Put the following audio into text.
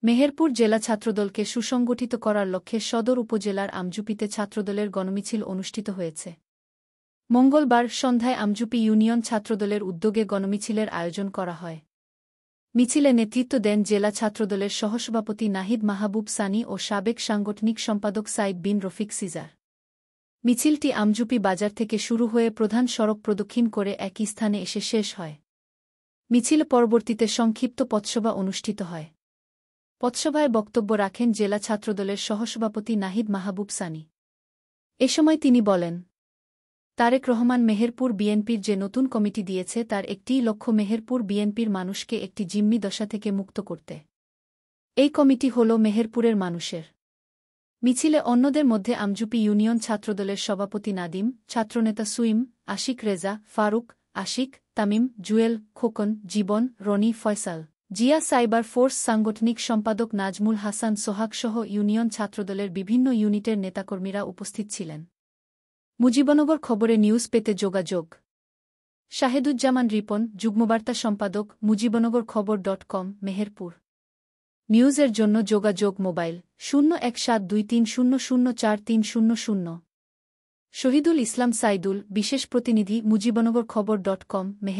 মেহেরপুর জেলা ছাত্রদলকে সুসংগঠিত করার লক্ষ্যে সদর উপজেলার আমজুপিতে ছাত্রদলের গণমিছিল অনুষ্ঠিত হয়েছে। মঙ্গলবার সন্ধ্যায় আমজুপি ইউনিয়ন ছাত্রদলের উদ্যোগে গণমিছিলের আয়োজন করা হয়। মিছিলে নেতৃত্ব দেন জেলা ছাত্রদলের সহসভাপতি নাহিদ মাহবুব সানি ও সাবেক সাংগঠনিক সম্পাদক সাইদ বিন রফিক সিজার। মিছিলটি আমজুপি বাজার থেকে শুরু হয়ে প্রধান সড়ক প্রদক্ষিণ করে একই স্থানে এসে শেষ হয়। মিছিল পরবর্তীতে সংক্ষিপ্ত পথসভা অনুষ্ঠিত হয়। পথসভায় বক্তব্য রাখেন জেলা ছাত্রদলের সহসভাপতি নাহিদ মাহবুব সানি। এ সময় তিনি বলেন, তারেক রহমান মেহেরপুর বিএনপির যে নতুন কমিটি দিয়েছে তার একটিই লক্ষ্য মেহেরপুর বিএনপির মানুষকে একটি জিম্মি দশা থেকে মুক্ত করতে। এই কমিটি হল মেহেরপুরের মানুষের। মিছিলে অন্যদের মধ্যে আমজুপি ইউনিয়ন ছাত্রদলের সভাপতি নাদিম, ছাত্রনেতা সুইম, আশিক রেজা, ফারুক, আশিক, তামিম, জুয়েল, খোকন, জীবন, রনি, ফয়সাল, জিয়া, সাইবার ফোর্স সাংগঠনিক সম্পাদক নাজমুল হাসান সোহাগসহ ইউনিয়ন ছাত্রদলের বিভিন্ন ইউনিটের নেতাকর্মীরা উপস্থিত ছিলেন। মুজিবনগর খবরে নিউজ পেতে যোগাযোগ। শাহেদুজ্জামান রিপন, যুগ্মবার্তা সম্পাদক, মুজিবনগরখবর.com, মেহেরপুর। নিউজের জন্য যোগাযোগ মোবাইল 017230043000। শহীদুল ইসলাম সাইদুল, বিশেষ প্রতিনিধি, মুজিবনগরখবর.com, মেহেরপুর।